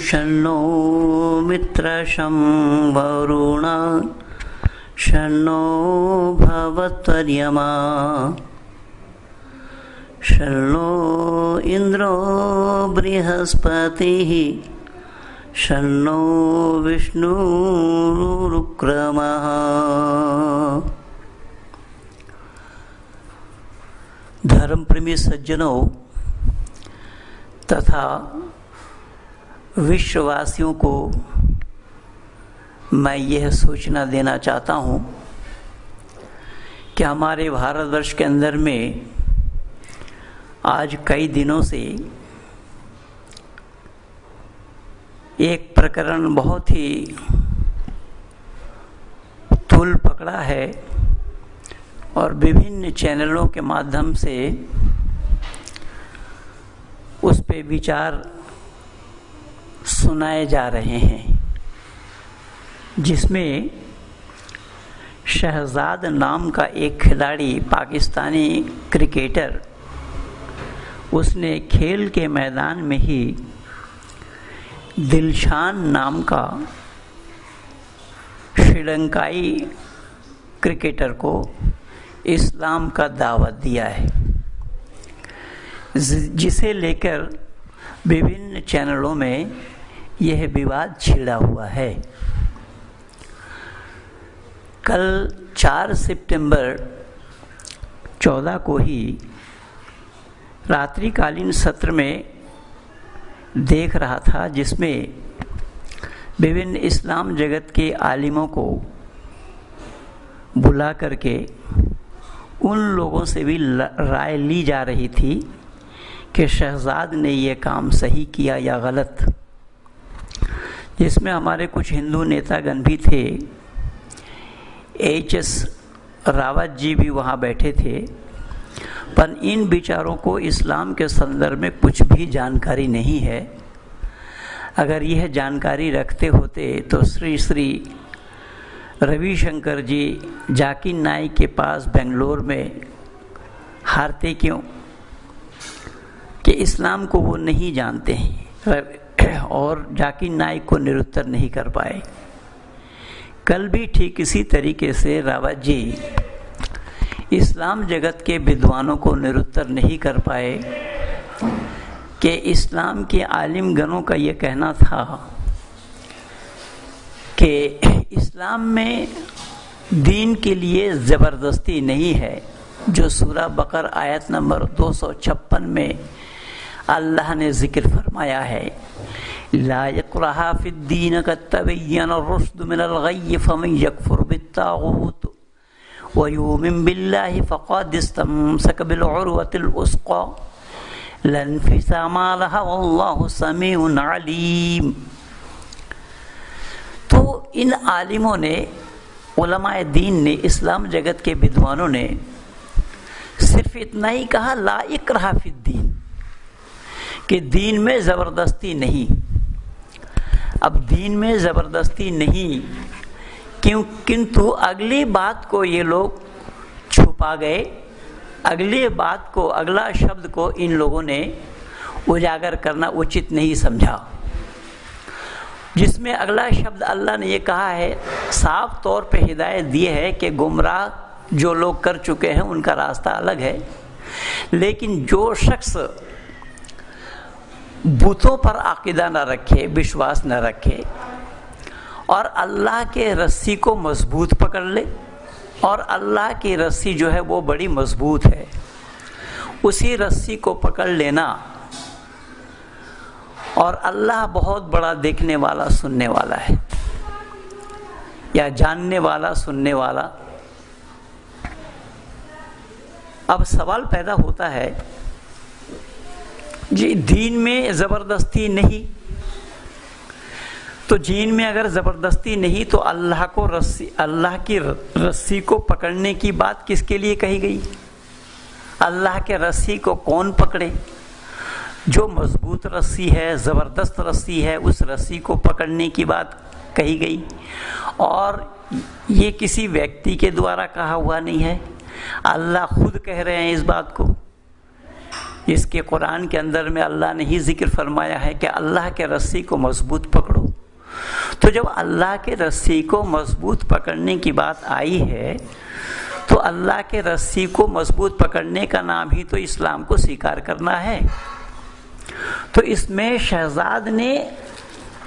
शन्नो मित्रशं वरुणा शन्नो भवत्वर्यमा शन्नो इंद्रो बृहस्पतिः शन्नो विष्णुरुक्रमः। धर्मप्रेमी सज्जनों तथा विश्ववासियों को मैं यह सूचना देना चाहता हूँ कि हमारे भारतवर्ष के अंदर में आज कई दिनों से एक प्रकरण बहुत ही तूल पकड़ा है और विभिन्न चैनलों के माध्यम से उस पे विचार सुनाए जा रहे हैं, जिसमें शहजाद नाम का एक खिलाड़ी पाकिस्तानी क्रिकेटर उसने खेल के मैदान में ही दिलशान नाम का श्रीलंकाई क्रिकेटर को इस्लाम का दावत दिया है, जिसे लेकर विभिन्न चैनलों में यह विवाद छिड़ा हुआ है। कल 4 सितंबर 14 को ही रात्रिकालीन सत्र में देख रहा था, जिसमें विभिन्न इस्लाम जगत के आलिमों को बुला करके उन लोगों से भी राय ली जा रही थी कि शहजाद ने ये काम सही किया या गलत, जिसमें हमारे कुछ हिंदू नेतागण भी थे। HS रावत जी भी वहाँ बैठे थे, पर इन विचारों को इस्लाम के संदर्भ में कुछ भी जानकारी नहीं है। अगर यह जानकारी रखते होते तो श्री श्री रविशंकर जी जाकिर नाइक के पास बेंगलोर में हारते क्यों कि इस्लाम को वो नहीं जानते हैं और जाकिर नाइक को निरुत्तर नहीं कर पाए। कल भी ठीक इसी तरीके से रावत जी इस्लाम जगत के विद्वानों को निरुत्तर नहीं कर पाए कि इस्लाम के आलिम गणों का ये कहना था कि इस्लाम में दीन के लिए ज़बरदस्ती नहीं है, जो सूरा बकर आयत नंबर 256 में अल्लाह ने जिक्र फरमाया है, ला यक़रहा फ़िद्दीन क़द तबय्यन रुश्द मिनल ग़य्य फमन यकफ़ुर बित्ताग़ूत व युमिन बिल्लाहि फ़क़द इस्तमसक बिलउरवतिल वुस्क़ा ला इंफ़िसामा लहा वल्लाहु समीउन अलीम। तो इन आलिमों ने, उलमाए दीन ने, इस्लाम जगत के विद्वानों ने सिर्फ इतना ही कहा, ला इकराह फिद्दीन, कि दीन में ज़बरदस्ती नहीं। अब दीन में ज़बरदस्ती नहीं क्यों, किंतु अगली बात को ये लोग छुपा गए। अगली बात को, अगला शब्द को इन लोगों ने उजागर करना उचित नहीं समझा, जिसमें अगला शब्द अल्लाह ने ये कहा है, साफ तौर पे हिदायत दी है कि गुमराह जो लोग कर चुके हैं उनका रास्ता अलग है, लेकिन जो शख्स बुतों पर अकीदा न रखे, विश्वास न रखे और अल्लाह के रस्सी को मजबूत पकड़ ले, और अल्लाह की रस्सी जो है वो बड़ी मजबूत है, उसी रस्सी को पकड़ लेना। और अल्लाह बहुत बड़ा देखने वाला, सुनने वाला है, या जानने वाला, सुनने वाला। अब सवाल पैदा होता है जी, दीन में ज़बरदस्ती नहीं, तो दीन में अगर ज़बरदस्ती नहीं तो अल्लाह को रस्सी, अल्लाह की रस्सी को पकड़ने की बात किसके लिए कही गई? अल्लाह के रस्सी को कौन पकड़े? जो मजबूत रस्सी है, ज़बरदस्त रस्सी है, उस रस्सी को पकड़ने की बात कही गई। और ये किसी व्यक्ति के द्वारा कहा हुआ नहीं है, अल्लाह खुद कह रहे हैं इस बात को इसके कुरान के अंदर में अल्लाह ने ही जिक्र फरमाया है कि अल्लाह के रस्सी को मजबूत पकड़ो। तो जब अल्लाह के रस्सी को मजबूत पकड़ने की बात आई है तो अल्लाह के रस्सी को मजबूत पकड़ने का नाम ही तो इस्लाम को स्वीकार करना है। तो इसमें शहजाद ने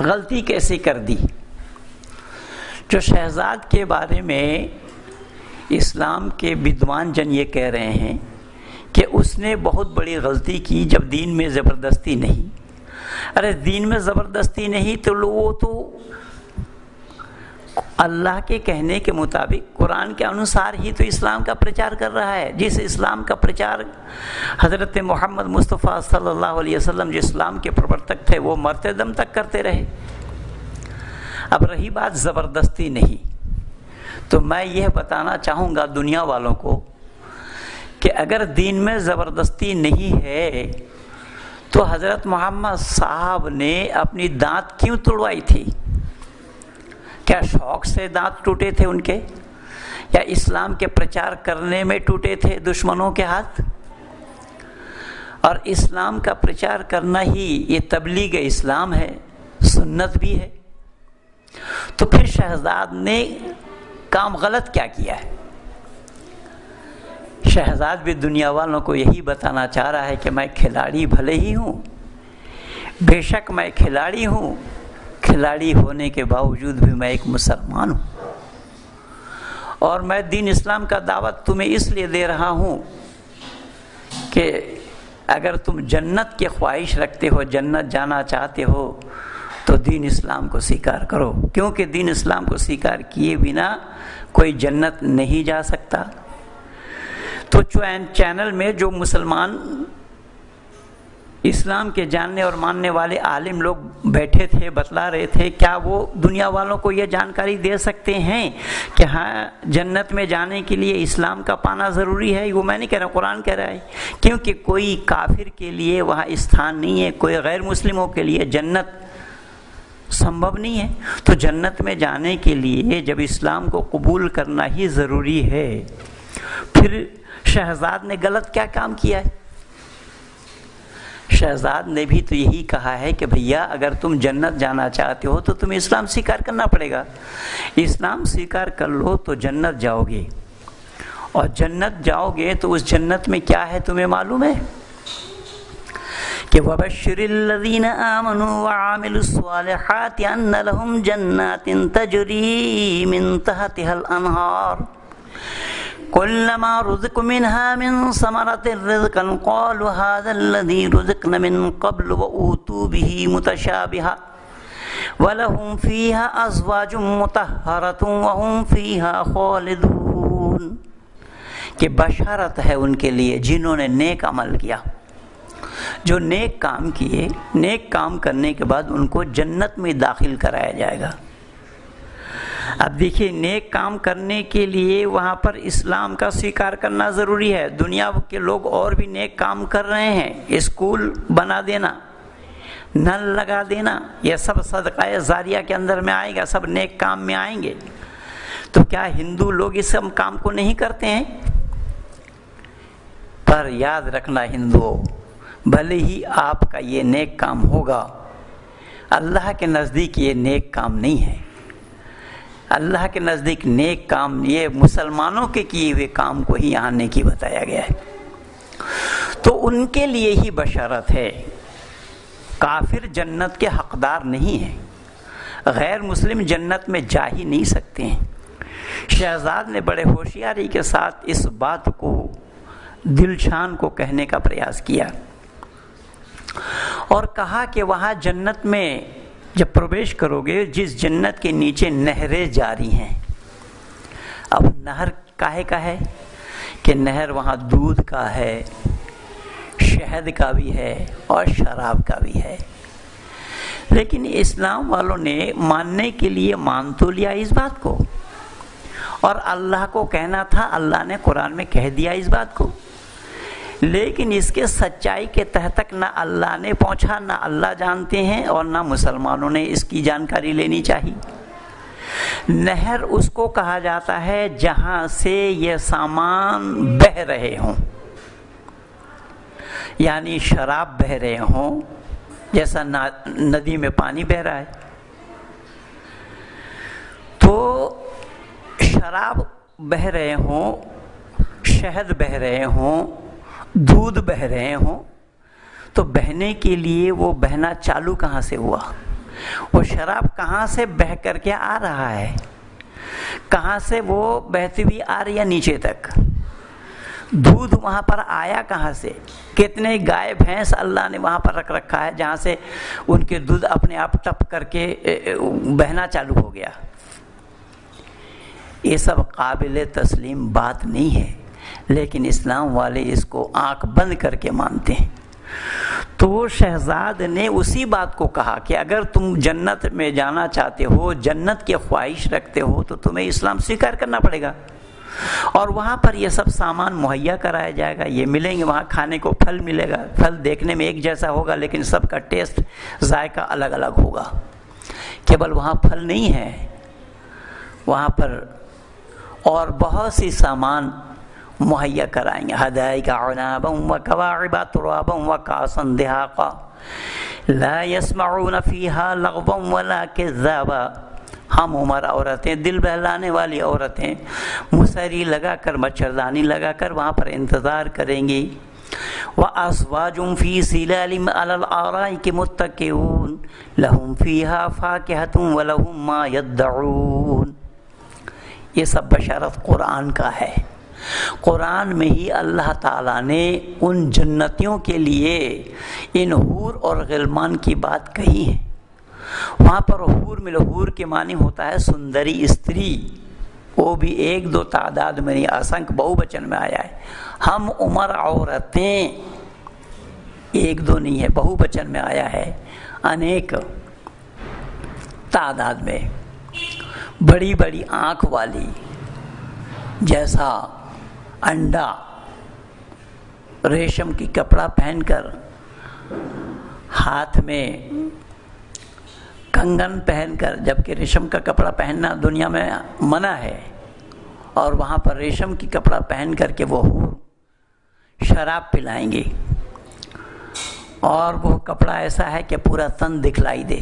गलती कैसे कर दी? जो शहजाद के बारे में इस्लाम के विद्वान जन ये कह रहे हैं कि उसने बहुत बड़ी गलती की जब दीन में ज़बरदस्ती नहीं। अरे दीन में ज़बरदस्ती नहीं तो वो तो अल्लाह के कहने के मुताबिक कुरान के अनुसार ही तो इस्लाम का प्रचार कर रहा है। जिस इस्लाम का प्रचार हज़रत मोहम्मद मुस्तफ़ा सल्लल्लाहु अलैहि वसल्लम जो इस्लाम के प्रवर्तक थे वो मरते दम तक करते रहे। अब रही बात ज़बरदस्ती नहीं, तो मैं यह बताना चाहूँगा दुनिया वालों को कि अगर दीन में ज़बरदस्ती नहीं है तो हज़रत मोहम्मद साहब ने अपनी दांत क्यों तुड़वाई थी? क्या शौक से दांत टूटे थे उनके, या इस्लाम के प्रचार करने में टूटे थे दुश्मनों के हाथ? और इस्लाम का प्रचार करना ही ये तबलीग इस्लाम है, सुन्नत भी है। तो फिर शहजाद ने काम गलत क्या किया है? शहजाद भी दुनिया वालों को यही बताना चाह रहा है कि मैं खिलाड़ी भले ही हूँ, बेशक मैं खिलाड़ी हूँ, खिलाड़ी होने के बावजूद भी मैं एक मुसलमान हूँ और मैं दीन इस्लाम का दावत तुम्हें इसलिए दे रहा हूँ कि अगर तुम जन्नत की ख्वाहिश रखते हो, जन्नत जाना चाहते हो तो दीन इस्लाम को स्वीकार करो, क्योंकि दीन इस्लाम को स्वीकार किए बिना कोई जन्नत नहीं जा सकता। तो चैनल में जो मुसलमान इस्लाम के जानने और मानने वाले आलिम लोग बैठे थे, बतला रहे थे, क्या वो दुनिया वालों को ये जानकारी दे सकते हैं कि हाँ जन्नत में जाने के लिए इस्लाम का पाना ज़रूरी है? वो मैं नहीं कह रहा, कुरान कह रहा है, क्योंकि कोई काफिर के लिए वहाँ स्थान नहीं है, कोई गैर मुस्लिमों के लिए जन्नत संभव नहीं है। तो जन्नत में जाने के लिए जब इस्लाम को कबूल करना ही ज़रूरी है, फिर शहजाद ने गलत क्या काम किया है? शहजाद ने भी तो यही कहा है कि भैया अगर तुम जन्नत जाना चाहते हो तो तुम्हें इस्लाम स्वीकार करना पड़ेगा, इस्लाम स्वीकार कर लो तो जन्नत जाओगे, और जन्नत जाओगे तो उस जन्नत में क्या है तुम्हें मालूम है कि वबश्शिरिल्लज़ीना आमनू व आमिलुस्सालिहाति अन्ना लहुम जन्नातिन तजरी मिन तहतिहल अनहार कुल्लमा रुज़िक़ू मिन्हा मिन समरतिर रिज़्क़न क़ालू हाज़ाल्लज़ी रुज़िक़ना मिन क़ब्लु व ऊतू बिही मुतशाबिहा व लहुम फ़ीहा अज़वाजुम मुतहहरतुम व हुम फ़ीहा ख़ालिदून। कि बशारत है उनके लिए जिन्होंने नेक अमल किया, जो नेक काम किए, नेक काम करने के बाद उनको जन्नत में दाखिल कराया जाएगा। अब देखिए, नेक काम करने के लिए वहाँ पर इस्लाम का स्वीकार करना ज़रूरी है। दुनिया के लोग और भी नेक काम कर रहे हैं, स्कूल बना देना, नल लगा देना, यह सब सदक़ाए जारिया के अंदर में आएगा, सब नेक काम में आएंगे। तो क्या हिंदू लोग इस सब काम को नहीं करते हैं? पर याद रखना हिंदुओं, भले ही आपका ये नेक काम होगा, अल्लाह के नज़दीक ये नेक काम नहीं है। अल्लाह के नज़दीक नेक काम ये मुसलमानों के किए हुए काम को ही यहाँ नेकी बताया गया है। तो उनके लिए ही बशारत है, काफिर जन्नत के हकदार नहीं है, गैर मुस्लिम जन्नत में जा ही नहीं सकते हैं। शहजाद ने बड़े होशियारी के साथ इस बात को दिलशान को कहने का प्रयास किया और कहा कि वहाँ जन्नत में जब प्रवेश करोगे, जिस जन्नत के नीचे नहरें जारी हैं। अब नहर काहे का है कि नहर वहाँ दूध का है, शहद का भी है और शराब का भी है। लेकिन इस्लाम वालों ने मानने के लिए मान तो लिया इस बात को, और अल्लाह को कहना था, अल्लाह ने कुरान में कह दिया इस बात को, लेकिन इसके सच्चाई के तह तक ना अल्लाह ने पहुंचा, ना अल्लाह जानते हैं और ना मुसलमानों ने इसकी जानकारी लेनी चाहिए। नहर उसको कहा जाता है जहां से ये सामान बह रहे हों, यानी शराब बह रहे हों, जैसा नदी में पानी बह रहा है, तो शराब बह रहे हों, शहद बह रहे हों, दूध बह रहे हों, तो बहने के लिए वो बहना चालू कहाँ से हुआ? वो शराब कहाँ से बह करके आ रहा है? कहाँ से वो बहती हुई आ रही है नीचे तक? दूध वहाँ पर आया कहाँ से? कितने गाय भैंस अल्लाह ने वहाँ पर रख रखा है जहाँ से उनके दूध अपने आप टप करके बहना चालू हो गया। ये सब काबिल तस्लीम बात नहीं है, लेकिन इस्लाम वाले इसको आंख बंद करके मानते हैं। तो शहजाद ने उसी बात को कहा कि अगर तुम जन्नत में जाना चाहते हो, जन्नत की ख्वाहिश रखते हो, तो तुम्हें इस्लाम स्वीकार करना पड़ेगा और वहाँ पर ये सब सामान मुहैया कराया जाएगा, ये मिलेंगे, वहाँ खाने को फल मिलेगा, फल देखने में एक जैसा होगा लेकिन सबका टेस्ट जायका अलग अलग होगा। केवल वहाँ फल नहीं है, वहाँ पर और बहुत सी सामान मुहैया कराएंगे। हदाइका अनाबम व कवाइबा तुराबम व कासन दिहाका ला यस्मऊन फीहा लगवम वला किज़्ज़ाबा। हम उमर औरतें, दिल बहलाने वाली औरतें मुसरी लगाकर, मच्छरदानी लगाकर वहाँ पर इंतज़ार करेंगी। व अज़वाजुम फ़ी सिलालिम अलल आराइक मुत्तकिऊन लहुम फ़ीहा फ़ाकिहतुन व लहुम मा यद्दऊन। ये सब बशारत कुरान का है। कुरान में ही अल्लाह ताला ने उन जन्नतियों के लिए इन हूर और गिलमान की बात कही है। वहाँ पर हूर में, हूर के मानी होता है सुंदरी स्त्री, वो भी एक दो तादाद में नहीं, असंख्य बहुवचन में आया है। हम उमर औरतें एक दो नहीं है, बहुवचन में आया है, अनेक तादाद में। बड़ी बड़ी आँख वाली, जैसा अंडा, रेशम की कपड़ा पहनकर, हाथ में कंगन पहनकर, जबकि रेशम का कपड़ा पहनना दुनिया में मना है, और वहाँ पर रेशम की कपड़ा पहन करके वो शराब पिलाएंगे और वो कपड़ा ऐसा है कि पूरा तन दिखलाई दे।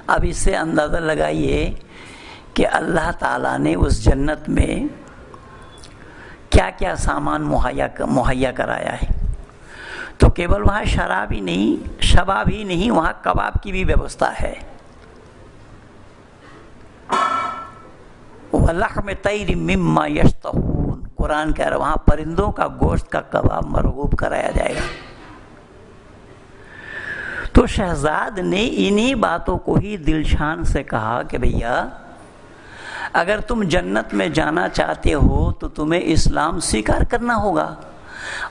अब इससे अंदाज़ा लगाइए कि अल्लाह ताला ने उस जन्नत में क्या क्या सामान मुहैया कराया है। तो केवल वहाँ शराब ही नहीं, शबाब ही नहीं, वहाँ कबाब की भी व्यवस्था है। वलहम तैर मिम्मा यश्तहून, कुरान कह रहा है वहाँ परिंदों का गोश्त का कबाब मरगूब कराया जाएगा। तो शहजाद ने इन्हीं बातों को ही दिलशान से कहा कि भैया अगर तुम जन्नत में जाना चाहते हो तो तुम्हें इस्लाम स्वीकार करना होगा,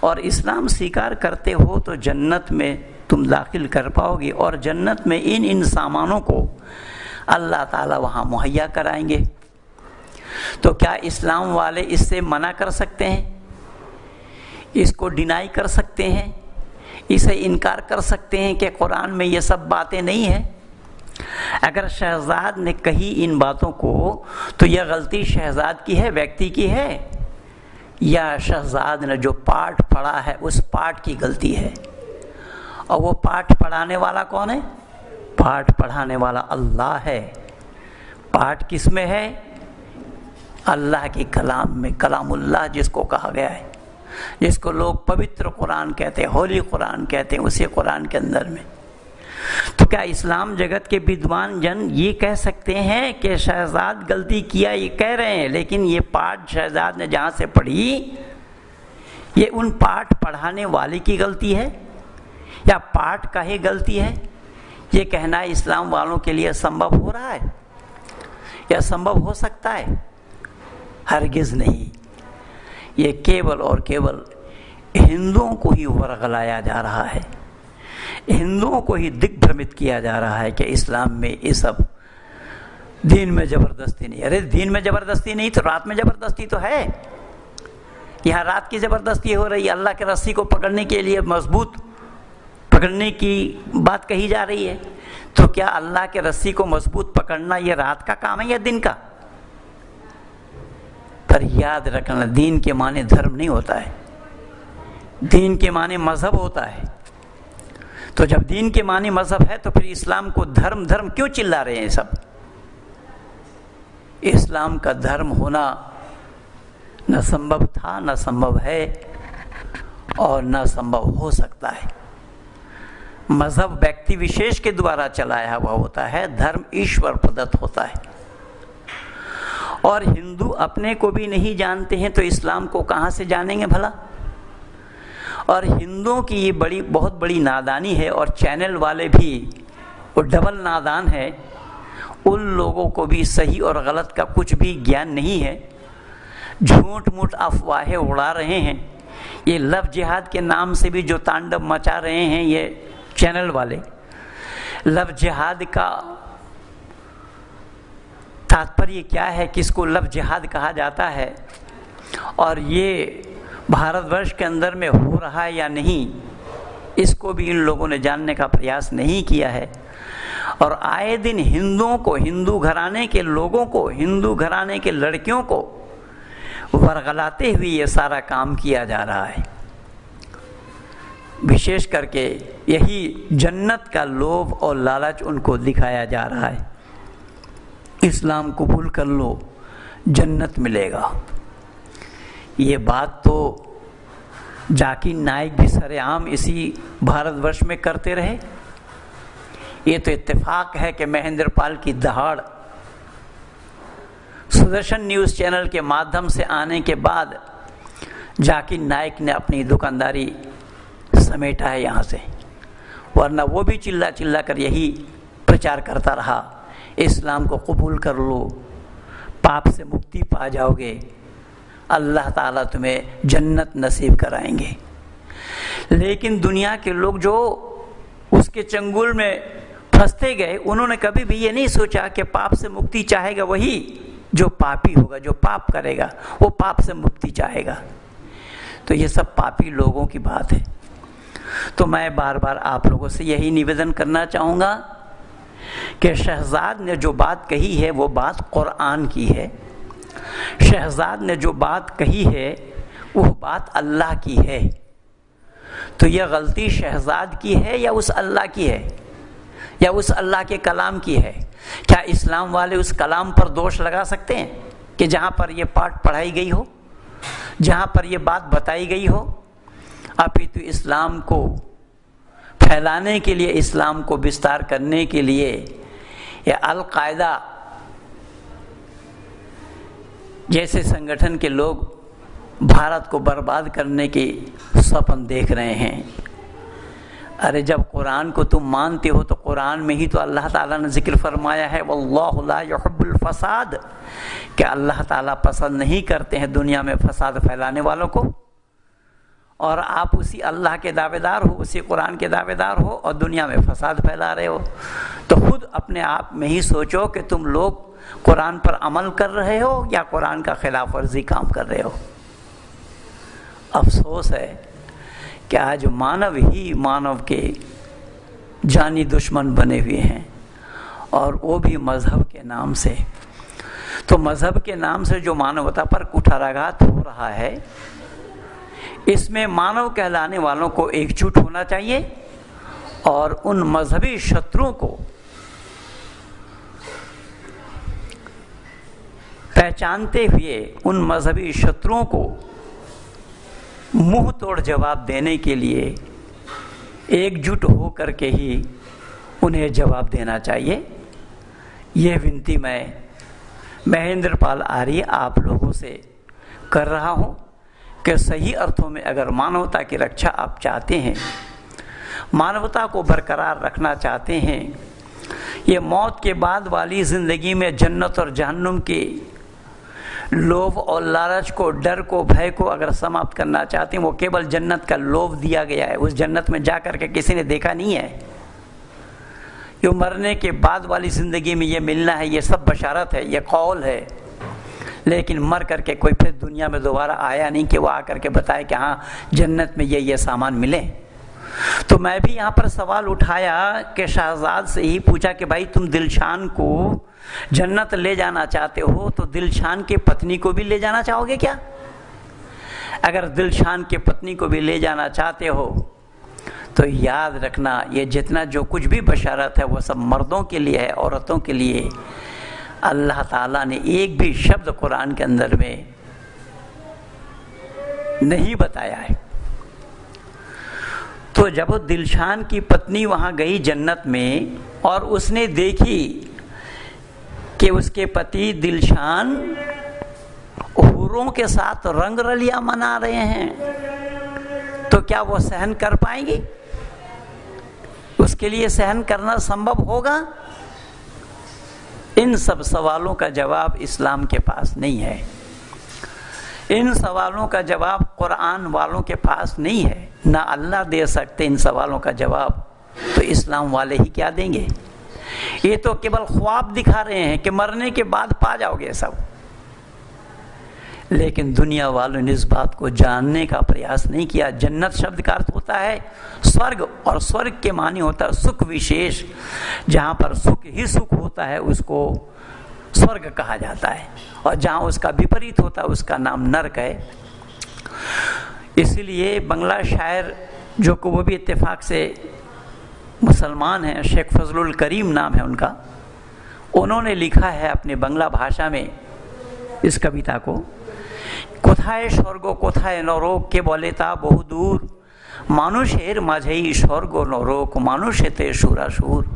और इस्लाम स्वीकार करते हो तो जन्नत में तुम दाखिल कर पाओगे, और जन्नत में इन इन सामानों को अल्लाह ताला वहाँ मुहैया कराएंगे। तो क्या इस्लाम वाले इससे मना कर सकते हैं? इसको डिनाई कर सकते हैं? इसे इनकार कर सकते हैं कि कुरान में ये सब बातें नहीं है? अगर शहजाद ने कही इन बातों को तो यह गलती शहजाद की है, व्यक्ति की है, या शहजाद ने जो पाठ पढ़ा है उस पाठ की गलती है? और वो पाठ पढ़ाने वाला कौन है? पाठ पढ़ाने वाला अल्लाह है। पाठ किस में है? अल्लाह के कलाम में, कलामुल्लाह जिसको कहा गया है, जिसको लोग पवित्र कुरान कहते हैं, होली कुरान कहते हैं, उसी कुरान के अंदर में। तो क्या इस्लाम जगत के विद्वान जन ये कह सकते हैं कि शहजाद गलती किया? ये कह रहे हैं, लेकिन ये पाठ शहजाद ने जहाँ से पढ़ी, ये उन पाठ पढ़ाने वाले की गलती है या पाठ का ही गलती है? ये कहना इस्लाम वालों के लिए संभव हो रहा है या संभव हो सकता है? हरगिज़ नहीं। ये केवल और केवल हिंदुओं को ही वर्गलाया जा रहा है, हिंदुओं को ही दिग्भ्रमित किया जा रहा है कि इस्लाम में ये सब दीन में ज़बरदस्ती नहीं। अरे दीन में ज़बरदस्ती नहीं तो रात में ज़बरदस्ती तो है। यहाँ रात की ज़बरदस्ती हो रही है, अल्लाह के रस्सी को पकड़ने के लिए मजबूत पकड़ने की बात कही जा रही है। तो क्या अल्लाह के रस्सी को मजबूत पकड़ना ये रात का काम है या दिन का? पर याद रखना, दीन के माने धर्म नहीं होता है। दीन के माने मजहब होता है। तो जब दीन के माने मजहब है तो फिर इस्लाम को धर्म धर्म क्यों चिल्ला रहे हैं सब? इस्लाम का धर्म होना न संभव था, न संभव है और न संभव हो सकता है। मजहब व्यक्ति विशेष के द्वारा चलाया हुआ होता है, धर्म ईश्वर प्रदत्त होता है। और हिंदू अपने को भी नहीं जानते हैं तो इस्लाम को कहाँ से जानेंगे भला? और हिंदुओं की ये बहुत बड़ी नादानी है, और चैनल वाले भी वो डबल नादान है। उन लोगों को भी सही और गलत का कुछ भी ज्ञान नहीं है, झूठ मूठ अफवाहें उड़ा रहे हैं। ये लव जिहाद के नाम से भी जो तांडव मचा रहे हैं ये चैनल वाले, लव जिहाद का तात्पर्य क्या है, किसको लव जिहाद कहा जाता है, और ये भारतवर्ष के अंदर में हो रहा है या नहीं, इसको भी इन लोगों ने जानने का प्रयास नहीं किया है। और आए दिन हिंदुओं को, हिंदू घराने के लोगों को, हिंदू घराने के लड़कियों को वरगलाते हुए ये सारा काम किया जा रहा है। विशेष करके यही जन्नत का लोभ और लालच उनको दिखाया जा रहा है। इस्लाम कबूल कर लो, जन्नत मिलेगा। ये बात तो जाकिर नाइक भी सरेआम इसी भारतवर्ष में करते रहे। ये तो इत्तेफाक है कि महेंद्र पाल की दहाड़ सुदर्शन न्यूज़ चैनल के माध्यम से आने के बाद जाकिर नाइक ने अपनी दुकानदारी समेटा है यहाँ से, वरना वो भी चिल्ला चिल्ला कर यही प्रचार करता रहा, इस्लाम को कबूल कर लो, पाप से मुक्ति पा जाओगे, अल्लाह ताला तुम्हें जन्नत नसीब कराएंगे। लेकिन दुनिया के लोग जो उसके चंगुल में फंसते गए, उन्होंने कभी भी ये नहीं सोचा कि पाप से मुक्ति चाहेगा वही जो पापी होगा, जो पाप करेगा वो पाप से मुक्ति चाहेगा। तो ये सब पापी लोगों की बात है। तो मैं बार बार आप लोगों से यही निवेदन करना चाहूँगा कि शहजाद ने जो बात कही है वो बात कुरान की है। शहजाद ने जो बात कही है वो बात अल्लाह की है। तो यह गलती शहजाद की है या उस अल्लाह की है, या उस अल्लाह के कलाम की है? क्या इस्लाम वाले उस कलाम पर दोष लगा सकते हैं कि जहाँ पर यह पाठ पढ़ाई गई हो, जहाँ पर यह बात बताई गई हो? अपितु इस्लाम को फैलाने के लिए, इस्लाम को विस्तार करने के लिए या अल-कायदा जैसे संगठन के लोग भारत को बर्बाद करने के सपन देख रहे हैं। अरे जब कुरान को तुम मानते हो तो कुरान में ही तो अल्लाह ताला ने जिक्र फरमाया है, वल्लाहु ला युहिब्बुल फसाद, कि अल्लाह ताला पसंद नहीं करते हैं दुनिया में फसाद फैलाने वालों को। और आप उसी अल्लाह के दावेदार हो, उसी कुरान के दावेदार हो और दुनिया में फसाद फैला रहे हो। तो खुद अपने आप में ही सोचो कि तुम लोग कुरान पर अमल कर रहे हो या कुरान का खिलाफ वर्जी काम कर रहे हो। अफसोस है कि आज मानव ही मानव के जानी दुश्मन बने हुए हैं, और वो भी मज़हब के नाम से। तो मज़हब के नाम से जो मानवता पर कुठाराघात हो रहा है, इसमें मानव कहलाने वालों को एकजुट होना चाहिए और उन मजहबी शत्रुओं को पहचानते हुए उन मजहबी शत्रुओं को मुंह तोड़ जवाब देने के लिए एकजुट होकर के ही उन्हें जवाब देना चाहिए। यह विनती मैं महेंद्र पाल आर्य आप लोगों से कर रहा हूं कि सही अर्थों में अगर मानवता की रक्षा आप चाहते हैं, मानवता को बरकरार रखना चाहते हैं, ये मौत के बाद वाली ज़िंदगी में जन्नत और जहन्नुम के लोभ और लालच को, डर को, भय को अगर समाप्त करना चाहते हैं, वो केवल जन्नत का लोभ दिया गया है। उस जन्नत में जा कर के किसी ने देखा नहीं है। ये मरने के बाद वाली ज़िंदगी में ये मिलना है, ये सब बशारत है, ये कौल है, लेकिन मर करके कोई फिर दुनिया में दोबारा आया नहीं कि वो आकर के बताए कि हाँ जन्नत में ये सामान मिले। तो मैं भी यहाँ पर सवाल उठाया कि शहजाद से ही पूछा कि भाई तुम दिलशान को जन्नत ले जाना चाहते हो तो दिलशान की पत्नी को भी ले जाना चाहोगे क्या? अगर दिलशान की पत्नी को भी ले जाना चाहते हो तो याद रखना, ये जितना जो कुछ भी बशारत है वो सब मर्दों के लिए है, औरतों के लिए अल्लाह ताला ने एक भी शब्द कुरान के अंदर में नहीं बताया है। तो जब दिलशान की पत्नी वहां गई जन्नत में और उसने देखी कि उसके पति दिलशान हूरों के साथ रंग रलियां मना रहे हैं, तो क्या वो सहन कर पाएंगी? उसके लिए सहन करना संभव होगा? इन सब सवालों का जवाब इस्लाम के पास नहीं है। इन सवालों का जवाब कुरान वालों के पास नहीं है, ना अल्लाह दे सकते इन सवालों का जवाब, तो इस्लाम वाले ही क्या देंगे? ये तो केवल ख्वाब दिखा रहे हैं कि मरने के बाद पा जाओगे सब, लेकिन दुनिया वालों ने इस बात को जानने का प्रयास नहीं किया। जन्नत शब्द का अर्थ होता है स्वर्ग, और स्वर्ग के मानी होता है सुख विशेष, जहां पर सुख ही सुख होता है उसको स्वर्ग कहा जाता है, और जहां उसका विपरीत होता है उसका नाम नरक है। इसलिए बंगला शायर जो को वो भी इत्तेफाक से मुसलमान हैं, शेख फजलुल करीम नाम है उनका, उन्होंने लिखा है अपने बंगला भाषा में इस कविता को, कोथाय स्वर्ग कोथाय नरक के बोले ता बहु दूर, मानुषेर माझेई स्वर्ग नरक मानुषेते सुरासुर।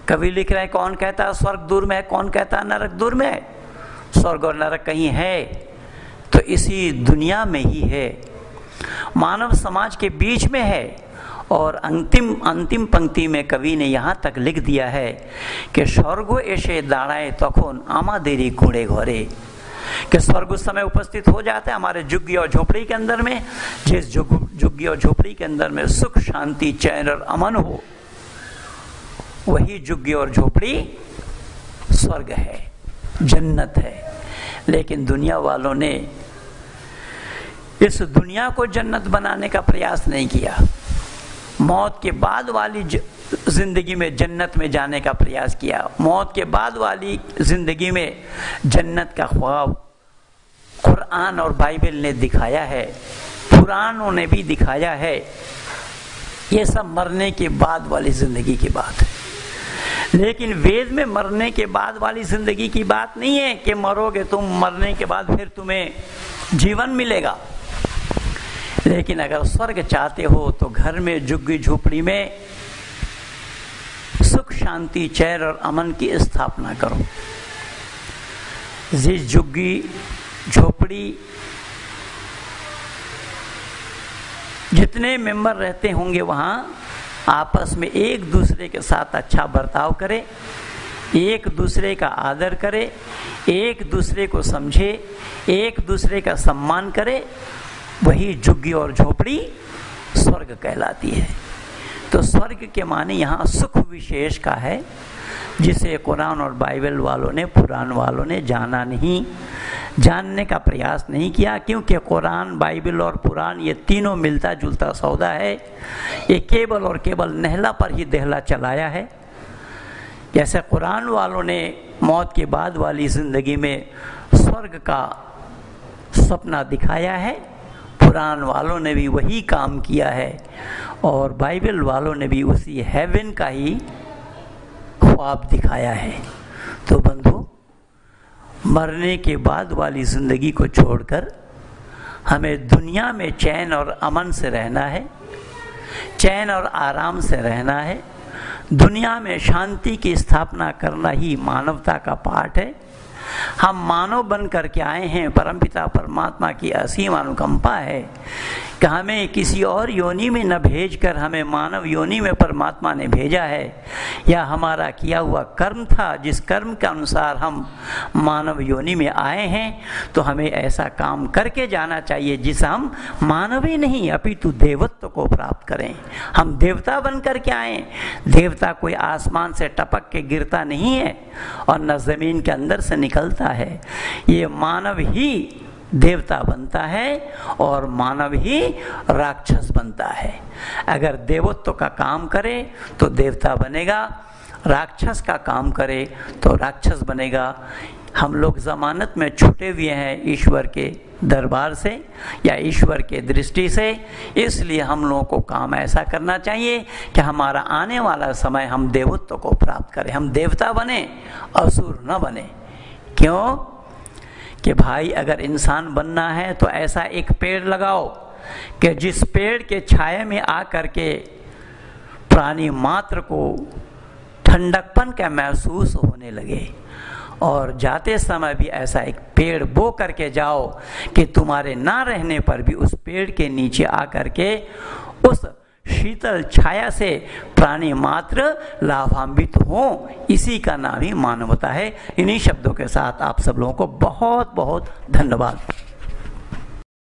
कवि लिख रहे हैं कौन कहता है स्वर्ग दूर में है, कौन कहता है नरक दूर में है? स्वर्ग और नरक कहीं है तो इसी दुनिया में ही है, मानव समाज के बीच में है। और अंतिम पंक्ति में कवि ने यहाँ तक लिख दिया है कि स्वर्ग ऐसे दाड़ाए तखन आमादेरी कूड़े घरे, कि स्वर्ग उस समय उपस्थित हो जाता है हमारे झुग्गी और झोपड़ी के अंदर में, जिस झुग्गी और झोपड़ी के अंदर में सुख शांति चैन और अमन हो, वही झुग्गी और झोपड़ी स्वर्ग है, जन्नत है। लेकिन दुनिया वालों ने इस दुनिया को जन्नत बनाने का प्रयास नहीं किया, मौत के बाद वाली जिंदगी में जन्नत में जाने का प्रयास किया। मौत के बाद वाली जिंदगी में जन्नत का ख्वाब कुरान और बाइबल ने दिखाया है, पुराणों ने भी दिखाया है। ये सब मरने के बाद वाली जिंदगी की बात है, लेकिन वेद में मरने के बाद वाली जिंदगी की बात नहीं है कि मरोगे तुम, मरने के बाद फिर तुम्हें जीवन मिलेगा। लेकिन अगर स्वर्ग चाहते हो तो घर में झुग्गी झोपड़ी में सुख शांति चैन और अमन की स्थापना करो। जिस झुग्गी झोपड़ी जितने मेंबर रहते होंगे वहां आपस में एक दूसरे के साथ अच्छा बर्ताव करे, एक दूसरे का आदर करे, एक दूसरे को समझे, एक दूसरे का सम्मान करे, वही झुग्गी और झोपड़ी स्वर्ग कहलाती है। तो स्वर्ग के माने यहाँ सुख विशेष का है, जिसे कुरान और बाइबल वालों ने, पुराण वालों ने जाना नहीं, जानने का प्रयास नहीं किया, क्योंकि कुरान बाइबल और पुराण ये तीनों मिलता जुलता सौदा है। ये केवल और केवल नहला पर ही देहला चलाया है। जैसे कुरान वालों ने मौत के बाद वाली जिंदगी में स्वर्ग का सपना दिखाया है, पुराण वालों ने भी वही काम किया है, और बाइबल वालों ने भी उसी हेवन का ही ख्वाब दिखाया है। तो बंधु, मरने के बाद वाली जिंदगी को छोड़कर हमें दुनिया में चैन और अमन से रहना है, चैन और आराम से रहना है। दुनिया में शांति की स्थापना करना ही मानवता का पाठ है। हम मानव बन करके आए हैं, परमपिता परमात्मा की असीम अनुकंपा है कि हमें किसी और योनि में न भेजकर हमें मानव योनि में परमात्मा ने भेजा है, या हमारा किया हुआ कर्म था जिस कर्म के अनुसार हम मानव योनि में आए हैं, तो हमें ऐसा काम करके जाना चाहिए जिसे हम मानव ही नहीं अपितु देवत्व को प्राप्त करें। हम देवता बन करके आए। देवता कोई आसमान से टपक के गिरता नहीं है और न जमीन के अंदर से निकलता है। ये मानव ही देवता बनता है और मानव ही राक्षस बनता है। अगर देवत्व का काम करे तो देवता बनेगा, राक्षस का काम करे तो राक्षस बनेगा। हम लोग ज़मानत में छूटे हुए हैं ईश्वर के दरबार से या ईश्वर के दृष्टि से। इसलिए हम लोगों को काम ऐसा करना चाहिए कि हमारा आने वाला समय हम देवत्व को प्राप्त करें, हम देवता बने, असुर न बने। क्यों कि भाई अगर इंसान बनना है तो ऐसा एक पेड़ लगाओ कि जिस पेड़ के छाया में आकर के प्राणी मात्र को ठंडकपन का महसूस होने लगे, और जाते समय भी ऐसा एक पेड़ बो करके जाओ कि तुम्हारे ना रहने पर भी उस पेड़ के नीचे आकर के उस शीतल छाया से प्राणी मात्र लाभान्वित हो। इसी का नाम ही मानवता है। इन्हीं शब्दों के साथ आप सब लोगों को बहुत बहुत धन्यवाद।